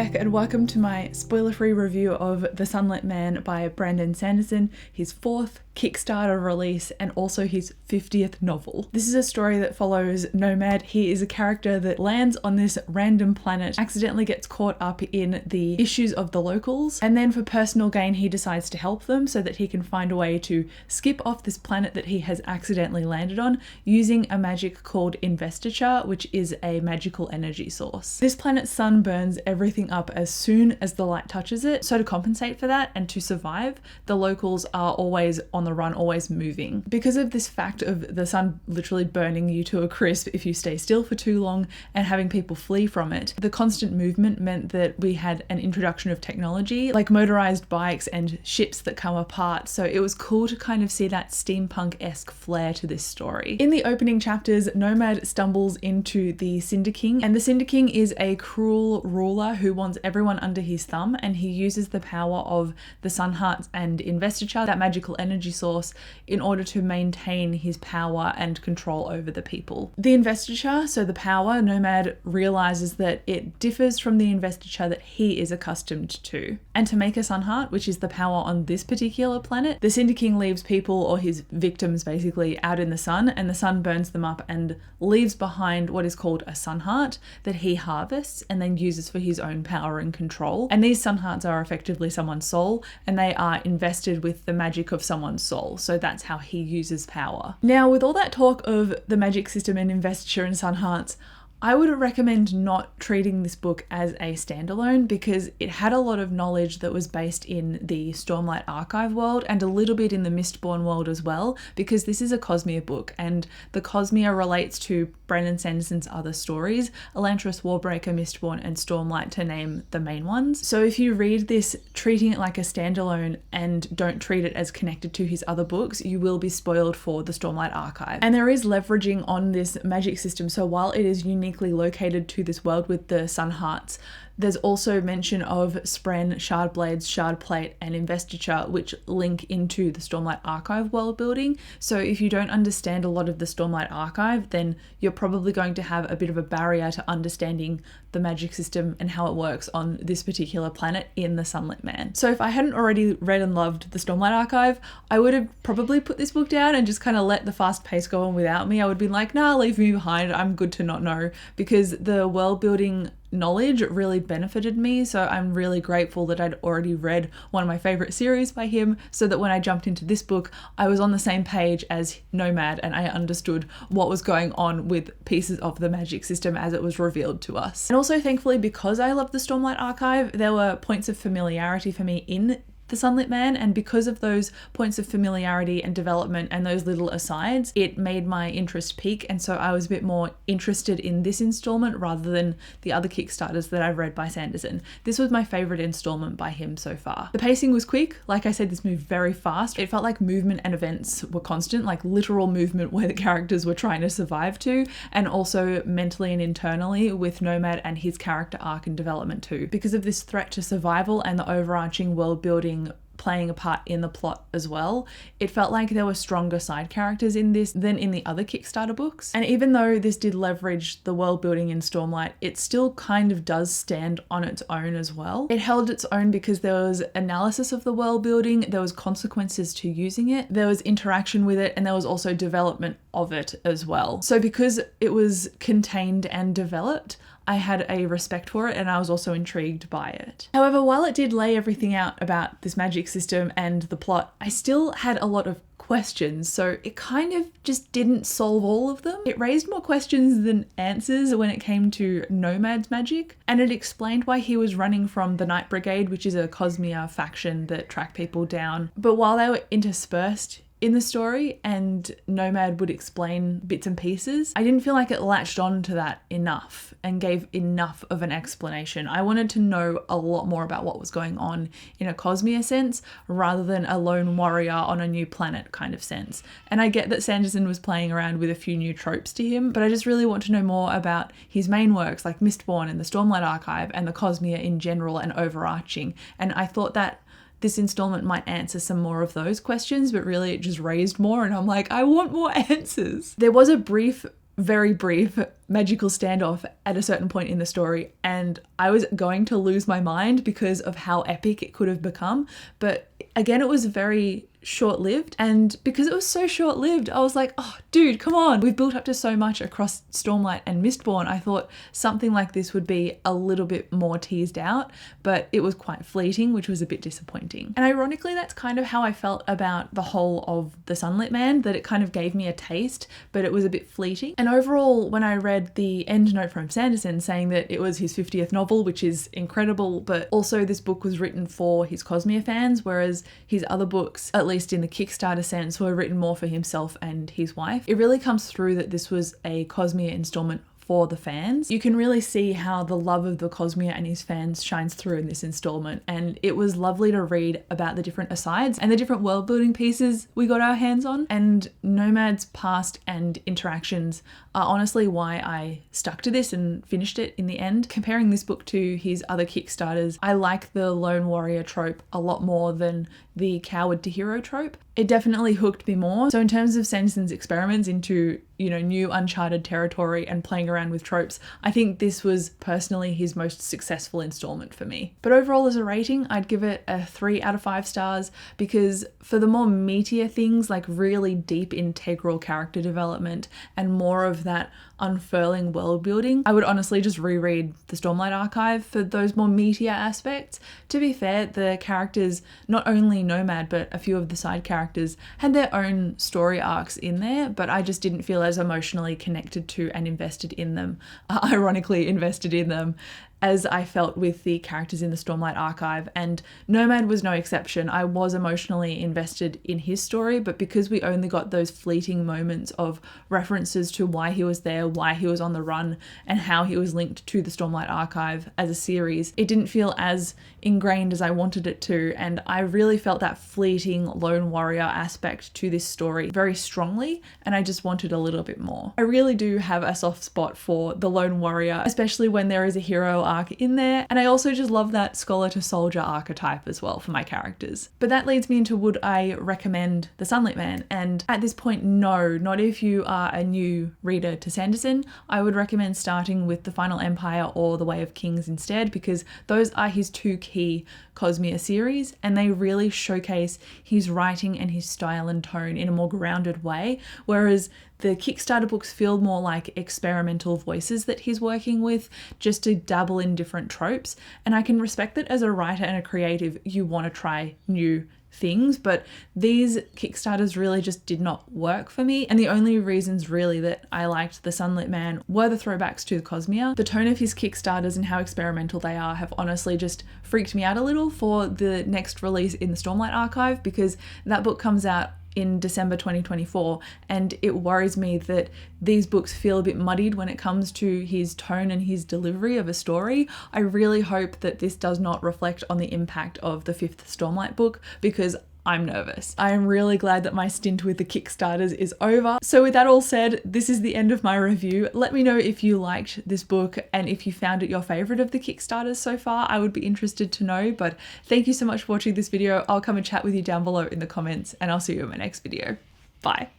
back and welcome to my spoiler-free review of The Sunlit Man by Brandon Sanderson, his 4th Kickstarter release and also his 50th novel. This is a story that follows Nomad. He is a character that lands on this random planet, accidentally gets caught up in the issues of the locals, and then for personal gain he decides to help them so that he can find a way to skip off this planet that he has accidentally landed on using a magic called investiture, which is a magical energy source. This planet's sun burns everything up as soon as the light touches it, so to compensate for that and to survive, the locals are always on the run, always moving. Because of this fact of the sun literally burning you to a crisp if you stay still for too long and having people flee from it, the constant movement meant that we had an introduction of technology like motorized bikes and ships that come apart, so it was cool to kind of see that steampunk-esque flair to this story. In the opening chapters, Nomad stumbles into the Cinder King, and the Cinder King is a cruel ruler who wants everyone under his thumb, and he uses the power of the Sun Hearts and investiture, that magical energy source, in order to maintain his power and control over the people. The investiture, so the power, Nomad realizes that it differs from the investiture that he is accustomed to. And to make a Sun Heart, which is the power on this particular planet, the Cinder King leaves people, or his victims basically, out in the sun, and the sun burns them up and leaves behind what is called a Sun Heart that he harvests and then uses for his own power and control. And these Sun Hearts are effectively someone's soul, and they are invested with the magic of someone's soul, so that's how he uses power. Now, with all that talk of the magic system and investiture and Sun Hearts, I would recommend not treating this book as a standalone because it had a lot of knowledge that was based in the Stormlight Archive world and a little bit in the Mistborn world as well, because this is a Cosmere book and the Cosmere relates to Brandon Sanderson's other stories, Elantris, Warbreaker, Mistborn and Stormlight to name the main ones. So if you read this treating it like a standalone and don't treat it as connected to his other books, you will be spoiled for the Stormlight Archive. And there is leveraging on this magic system, so while it is uniquely located to this world with the Sun Hearts, there's also mention of Spren, Shardblades, Shardplate, and Investiture, which link into the Stormlight Archive world building. So if you don't understand a lot of the Stormlight Archive, then you're probably going to have a bit of a barrier to understanding the magic system and how it works on this particular planet in the Sunlit Man. So if I hadn't already read and loved the Stormlight Archive, I would have probably put this book down and just kind of let the fast pace go on without me. I would be like, nah, leave me behind. I'm good to not know, because the world building knowledge really benefited me, so I'm really grateful that I'd already read one of my favorite series by him, so that when I jumped into this book I was on the same page as Nomad and I understood what was going on with pieces of the magic system as it was revealed to us. And also, thankfully, because I love the Stormlight Archive, there were points of familiarity for me in The Sunlit Man, and because of those points of familiarity and development and those little asides, it made my interest peak, and so I was a bit more interested in this installment rather than the other Kickstarters that I've read by Sanderson. This was my favourite installment by him so far. The pacing was quick. Like I said, this moved very fast. It felt like movement and events were constant, like literal movement where the characters were trying to survive to, and also mentally and internally with Nomad and his character arc and development too. Because of this threat to survival and the overarching world building playing a part in the plot as well, it felt like there were stronger side characters in this than in the other Kickstarter books. And even though this did leverage the world building in Stormlight, it still kind of does stand on its own as well. It held its own because there was analysis of the world building, there was consequences to using it, there was interaction with it, and there was also development of it as well. So because it was contained and developed, I had a respect for it and I was also intrigued by it. However, while it did lay everything out about this magic system and the plot, I still had a lot of questions, so it kind of just didn't solve all of them. It raised more questions than answers when it came to Nomad's magic, and it explained why he was running from the Night Brigade, which is a Cosmere faction that track people down. But while they were interspersed in the story and Nomad would explain bits and pieces, I didn't feel like it latched on to that enough and gave enough of an explanation. I wanted to know a lot more about what was going on in a Cosmere sense rather than a lone warrior on a new planet kind of sense. And I get that Sanderson was playing around with a few new tropes to him, but I just really want to know more about his main works like Mistborn and the Stormlight Archive and the Cosmere in general and overarching. And I thought that this installment might answer some more of those questions, but really it just raised more and I'm like, I want more answers. There was a brief very brief magical standoff at a certain point in the story, and I was going to lose my mind because of how epic it could have become. But again, it was very short-lived, and because it was so short-lived, I was like, oh dude, come on, we've built up to so much across Stormlight and Mistborn. I thought something like this would be a little bit more teased out, but it was quite fleeting, which was a bit disappointing. And ironically, that's kind of how I felt about the whole of The Sunlit Man, that it kind of gave me a taste, but it was a bit fleeting. And overall, when I read the end note from Sanderson saying that it was his 50th novel, which is incredible, but also this book was written for his Cosmere fans, whereas his other books, at least in the Kickstarter sense, were written more for himself and his wife. It really comes through that this was a Cosmere installment for the fans. You can really see how the love of the Cosmere and his fans shines through in this installment, and it was lovely to read about the different asides and the different world building pieces we got our hands on. And Nomad's past and interactions are honestly why I stuck to this and finished it in the end. Comparing this book to his other Kickstarters, I like the lone warrior trope a lot more than the coward to hero trope. It definitely hooked me more. So in terms of Sanderson's experiments into, new uncharted territory and playing around with tropes, I think this was personally his most successful installment for me. But overall, as a rating, I'd give it a 3 out of 5 stars, because for the more meatier things, like really deep integral character development and more of that unfurling world building, I would honestly just reread the Stormlight Archive for those more meatier aspects. To be fair, the characters, not only Nomad but a few of the side characters, had their own story arcs in there, but I just didn't feel as emotionally connected to and invested in them, ironically invested in them, as I felt with the characters in the Stormlight Archive. And Nomad was no exception. I was emotionally invested in his story, but because we only got those fleeting moments of references to why he was there, why he was on the run, and how he was linked to the Stormlight Archive as a series, it didn't feel as ingrained as I wanted it to, and I really felt that fleeting lone warrior aspect to this story very strongly, and I just wanted a little bit more. I really do have a soft spot for the lone warrior, especially when there is a hero arc in there, and I also just love that scholar to soldier archetype as well for my characters. But that leads me into, would I recommend The Sunlit Man? And at this point, no, not if you are a new reader to Sanderson. I would recommend starting with The Final Empire or The Way of Kings instead, because those are his two key Cosmere series, and they really showcase his writing and his style and tone in a more grounded way, whereas the Kickstarter books feel more like experimental voices that he's working with, just to dabble in different tropes. And I can respect that as a writer and a creative, you want to try new things, but these Kickstarters really just did not work for me. And the only reasons really that I liked The Sunlit Man were the throwbacks to the Cosmere. The tone of his Kickstarters and how experimental they are have honestly just freaked me out a little for the next release in the Stormlight Archive, because that book comes out in December 2024, and it worries me that these books feel a bit muddied when it comes to his tone and his delivery of a story. I really hope that this does not reflect on the impact of the 5th Stormlight book, because I'm nervous. I am really glad that my stint with the Kickstarters is over. So with that all said, this is the end of my review. Let me know if you liked this book and if you found it your favorite of the Kickstarters so far. I would be interested to know, but thank you so much for watching this video. I'll come and chat with you down below in the comments, and I'll see you in my next video. Bye.